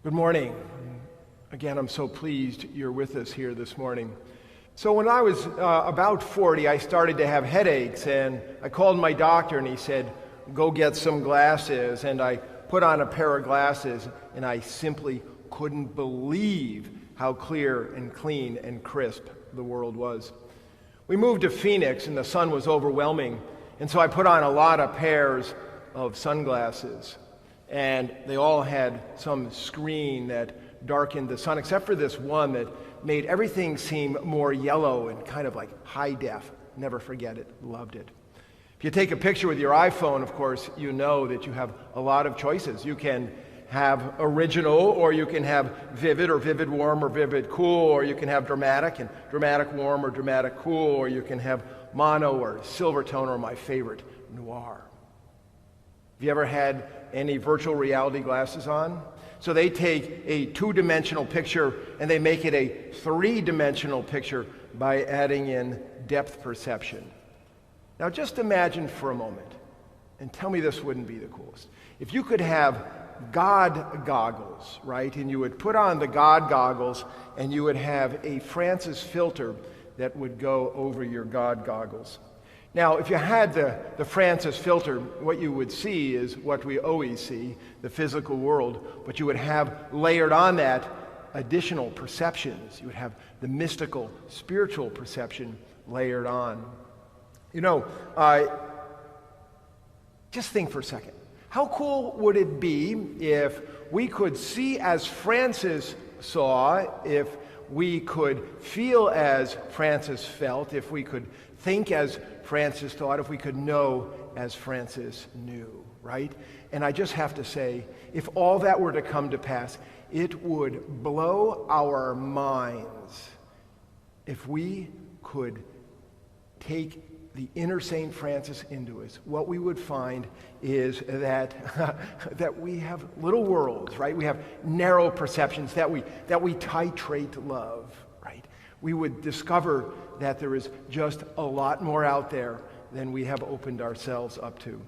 Good morning. Again, I'm so pleased you're with us here this morning. So when I was about 40, I started to have headaches, and I called my doctor, and he said, go get some glasses. And I put on a pair of glasses, and I simply couldn't believe how clear and clean and crisp the world was. We moved to Phoenix, and the sun was overwhelming, and so I put on a lot of pairs of sunglasses. And they all had some screen that darkened the sun, except for this one that made everything seem more yellow and kind of like high def. Never forget it. Loved it. If you take a picture with your iPhone, of course, you know that you have a lot of choices. You can have original, or you can have vivid, or vivid warm, or vivid cool, or you can have dramatic, and dramatic warm, or dramatic cool, or you can have mono, or silver tone, or my favorite, noir. Have you ever had any virtual reality glasses on? So they take a two-dimensional picture and they make it a three-dimensional picture by adding in depth perception. Now just imagine for a moment, and tell me this wouldn't be the coolest. If you could have God goggles, right? And you would put on the God goggles and you would have a Francis filter that would go over your God goggles. Now, if you had the Francis filter, what you would see is what we always see, the physical world, but you would have layered on that additional perceptions. You would have the mystical, spiritual perception layered on. You know, just think for a second. How cool would it be if we could see as Francis saw, if we could feel as Francis felt, if we could think as Francis thought, if we could know as Francis knew, right? And I just have to say, if all that were to come to pass, it would blow our minds if we could take the inner St. Francis into us. What we would find is that that we have little worlds, right? We have narrow perceptions, that we titrate love, right? We would discover that there is just a lot more out there than we have opened ourselves up to.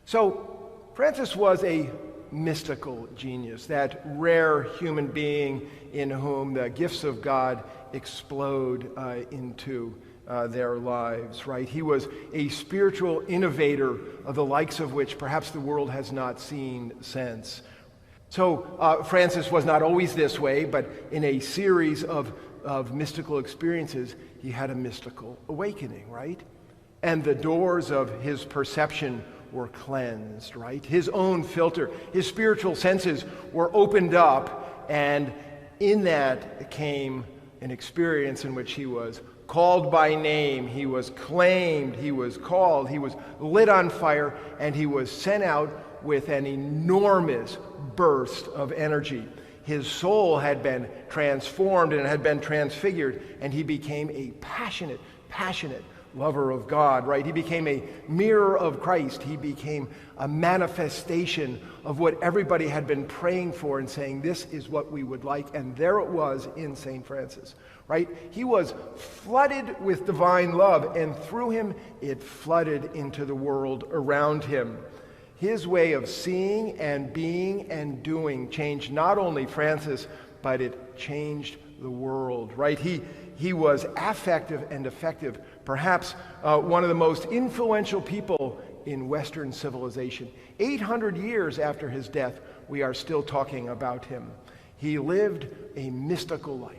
So Francis was a mystical genius, that rare human being in whom the gifts of God explode into their lives, right? He was a spiritual innovator of the likes of which perhaps the world has not seen since. So Francis was not always this way, but in a series of mystical experiences, he had a mystical awakening, right? And the doors of his perception were cleansed, right? His own filter, his spiritual senses were opened up, and in that came an experience in which he was called by name, he was claimed, he was called, he was lit on fire, and he was sent out with an enormous burst of energy. His soul had been transformed and had been transfigured, and he became a passionate lover of God, right? He became a mirror of Christ. He became a manifestation of what everybody had been praying for and saying, this is what we would like. And there it was in St. Francis, right? He was flooded with divine love, and through him, it flooded into the world around him. His way of seeing and being and doing changed not only Francis, but it changed the world, right? He was affective and effective, perhaps one of the most influential people in Western civilization. 800 years after his death, we are still talking about him. He lived a mystical life.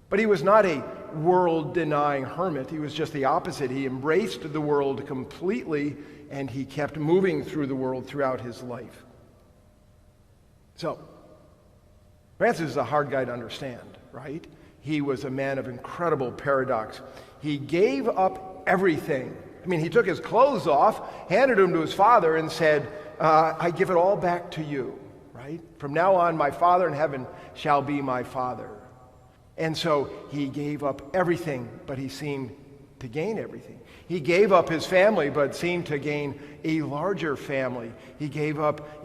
But he was not a world-denying hermit. He was just the opposite. He embraced the world completely, and he kept moving through the world throughout his life. So, Francis is a hard guy to understand, right? He was a man of incredible paradox. He gave up everything. I mean, he took his clothes off, handed them to his father, and said, I give it all back to you, right? From now on, my Father in heaven shall be my Father. And so he gave up everything, but he seemed to gain everything. He gave up his family, but seemed to gain a larger family. He gave up,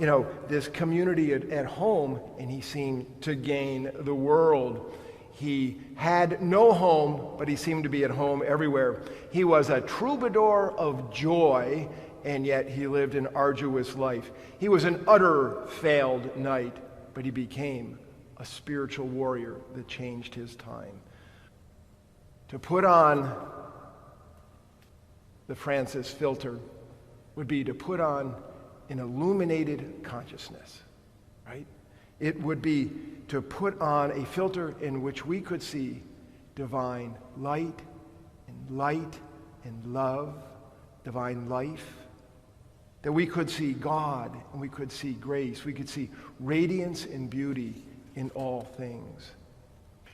this community at home, and he seemed to gain the world. He had no home, but he seemed to be at home everywhere. He was a troubadour of joy, and yet he lived an arduous life. He was an utter failed knight. but he became a spiritual warrior that changed his time. To put on the Francis filter would be to put on an illuminated consciousness, right? It would be to put on a filter in which we could see divine light and love, divine life, that we could see God and we could see grace, we could see radiance and beauty in all things.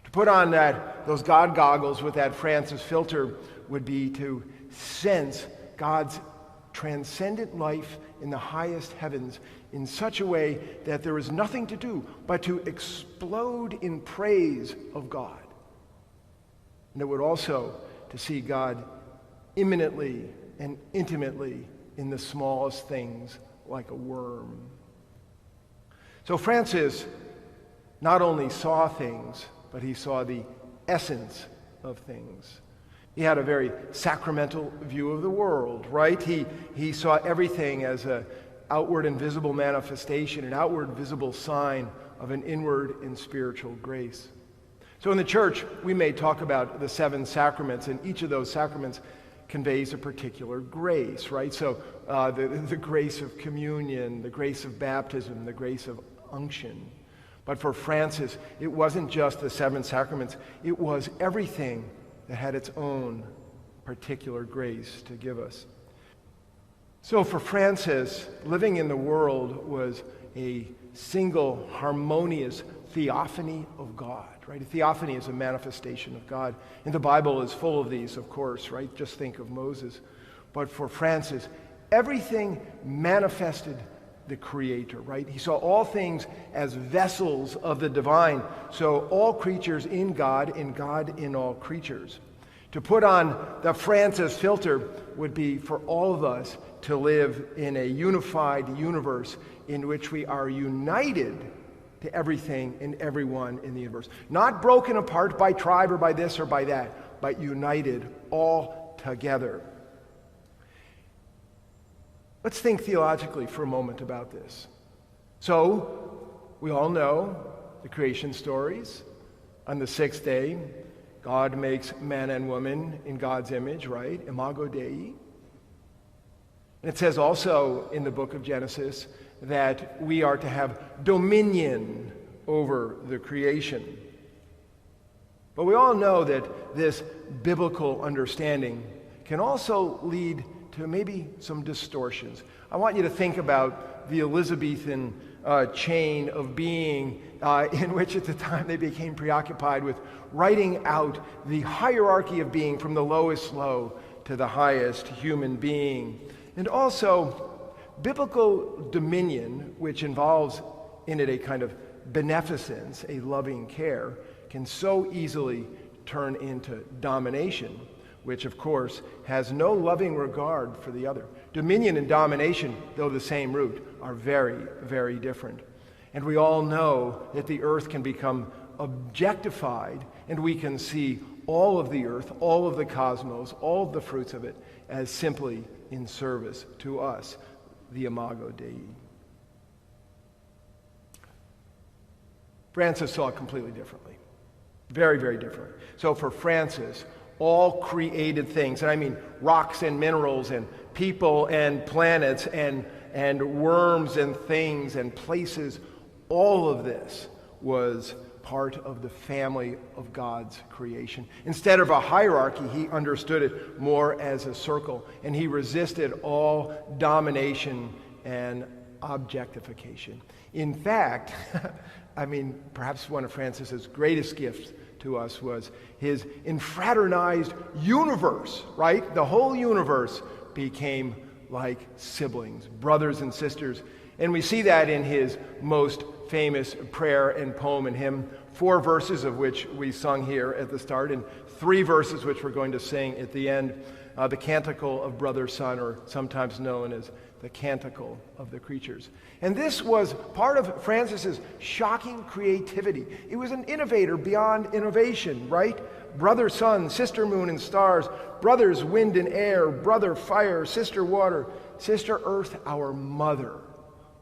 To put on those God goggles with that Francis filter would be to sense God's transcendent life in the highest heavens in such a way that there is nothing to do but to explode in praise of God. And it would also to see God imminently and intimately in the smallest things, like a worm. So Francis not only saw things, but he saw the essence of things. He had a very sacramental view of the world, right? He saw everything as an outward and visible manifestation, an outward visible sign of an inward and spiritual grace. So in the church, we may talk about the 7 sacraments, and each of those sacraments conveys a particular grace, right? So the grace of communion, the grace of baptism, the grace of unction. But for Francis, it wasn't just the 7 sacraments, it was everything that had its own particular grace to give us. So for Francis, living in the world was a single harmonious theophany of God, right? A theophany is a manifestation of God. And the Bible is full of these, of course, right? Just think of Moses. But for Francis, everything manifested the Creator, right? He saw all things as vessels of the divine. So all creatures in God and God in all creatures. To put on the Francis filter would be for all of us to live in a unified universe in which we are united to everything and everyone in the universe. Not broken apart by tribe or by this or by that, but united all together. Let's think theologically for a moment about this. So, we all know the creation stories. On the 6th day, God makes man and woman in God's image, right? Imago Dei. And it says also in the book of Genesis that we are to have dominion over the creation. But we all know that this biblical understanding can also lead to maybe some distortions. I want you to think about the Elizabethan chain of being in which at the time they became preoccupied with writing out the hierarchy of being from the lowest low to the highest human being. And also biblical dominion, which involves in it a kind of beneficence, a loving care, can so easily turn into domination, which of course has no loving regard for the other. Dominion and domination, though the same root, are very, very different. And we all know that the earth can become objectified, and we can see all of the earth, all of the cosmos, all of the fruits of it as simply in service to us, the Imago Dei. Francis saw it completely differently. Very, very different. So for Francis, all created things, and I mean rocks and minerals and people and planets and worms and things and places, all of this was part of the family of God's creation. Instead of a hierarchy, he understood it more as a circle, and he resisted all domination and objectification. In fact, I mean, perhaps one of Francis's greatest gifts to us was his enfraternized universe, right? The whole universe became like siblings, brothers and sisters. And we see that in his most famous prayer and poem and hymn, 4 verses of which we sung here at the start, and 3 verses which we're going to sing at the end, the Canticle of Brother Sun, or sometimes known as the Canticle of the Creatures. And this was part of Francis's shocking creativity. It was an innovator beyond innovation, right? Brother sun, sister moon and stars, brothers wind and air, brother fire, sister water, sister earth, our mother.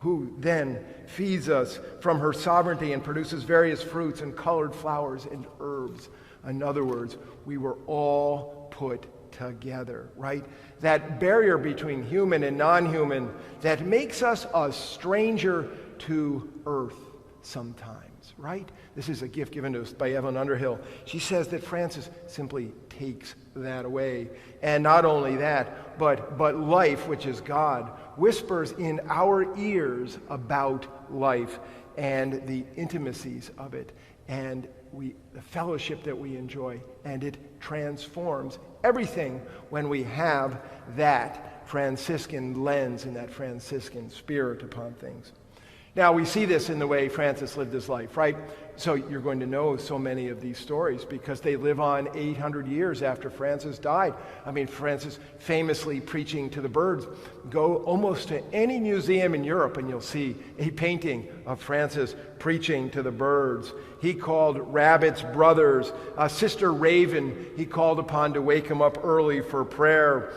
who then feeds us from her sovereignty and produces various fruits and colored flowers and herbs. In other words, we were all put together, right? That barrier between human and non-human that makes us a stranger to earth sometimes, right? This is a gift given to us by Evelyn Underhill. She says that Francis simply takes that away. And not only that, but life, which is God, whispers in our ears about life and the intimacies of it and the fellowship that we enjoy. And it transforms everything when we have that Franciscan lens and that Franciscan spirit upon things. Now, we see this in the way Francis lived his life, right? So you're going to know so many of these stories because they live on 800 years after Francis died. I mean, Francis famously preaching to the birds. Go almost to any museum in Europe and you'll see a painting of Francis preaching to the birds. He called rabbits brothers. Sister Raven, he called upon to wake him up early for prayer.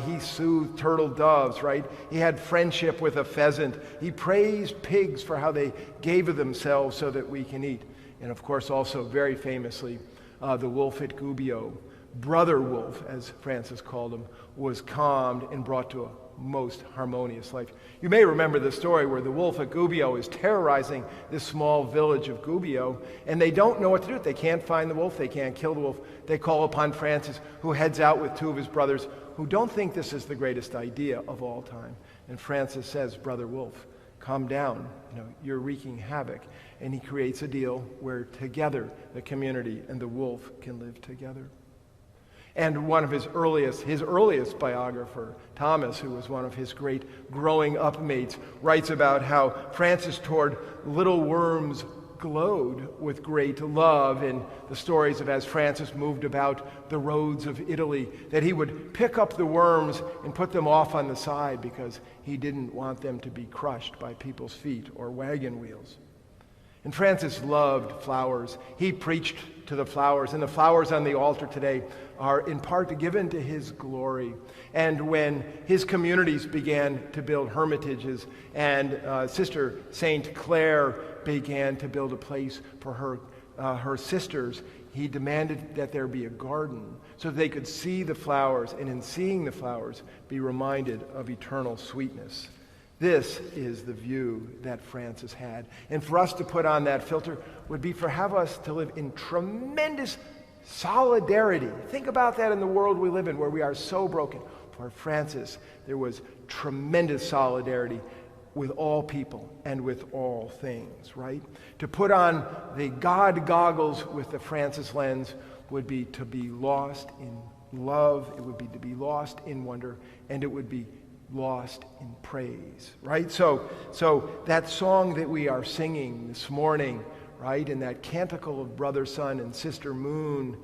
He soothed turtle doves, right? He had friendship with a pheasant. He praised pigs for how they gave of themselves so that we can eat. And of course, also very famously, the wolf at Gubbio, brother wolf, as Francis called him, was calmed and brought to a most harmonious life. You may remember the story where the wolf at Gubbio is terrorizing this small village of Gubbio, and they don't know what to do. They can't find the wolf. They can't kill the wolf. They call upon Francis, who heads out with two of his brothers who don't think this is the greatest idea of all time. And Francis says, brother wolf, calm down. You're wreaking havoc. And he creates a deal where together the community and the wolf can live together. And one of his earliest biographer, Thomas, who was one of his great growing up mates, writes about how Francis toward little worms glowed with great love in the stories of as Francis moved about the roads of Italy, that he would pick up the worms and put them off on the side because he didn't want them to be crushed by people's feet or wagon wheels. And Francis loved flowers. He preached to the flowers, and the flowers on the altar today are in part given to his glory. And when his communities began to build hermitages, and Sister St. Clare began to build a place for her sisters, he demanded that there be a garden so that they could see the flowers, and in seeing the flowers, be reminded of eternal sweetness. This is the view that Francis had. And for us to put on that filter would be for have us to live in tremendous solidarity. Think about that in the world we live in where we are so broken. For Francis, there was tremendous solidarity with all people and with all things, right? To put on the God goggles with the Francis lens would be to be lost in love, it would be to be lost in wonder, and it would be lost in praise, right? So that song that we are singing this morning, right, in that canticle of Brother Sun and Sister Moon,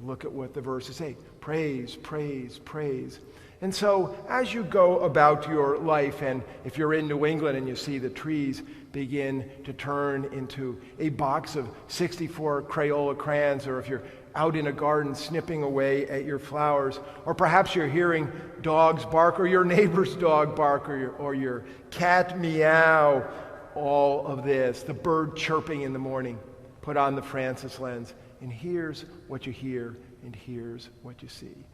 look at what the verses say. Praise, praise, praise. And so as you go about your life, and if you're in New England and you see the trees begin to turn into a box of 64 Crayola crayons, or if you're out in a garden snipping away at your flowers, or perhaps you're hearing dogs bark, or your neighbor's dog bark, or your cat meow, all of this, the bird chirping in the morning, put on the Francis lens, and here's what you hear, and here's what you see.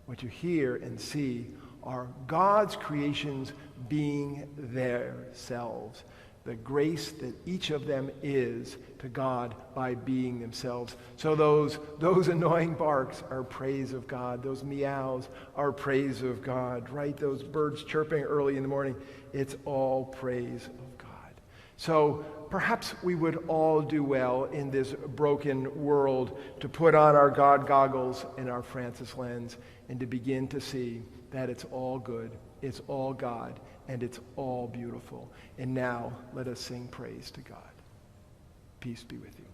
What you hear and see are God's creations being themselves. The grace that each of them is to God by being themselves. So those annoying barks are praise of God. Those meows are praise of God, right? Those birds chirping early in the morning, it's all praise of God. So perhaps we would all do well in this broken world to put on our God goggles and our Francis lens and to begin to see that it's all good, it's all God, and it's all beautiful. And now let us sing praise to God. Peace be with you.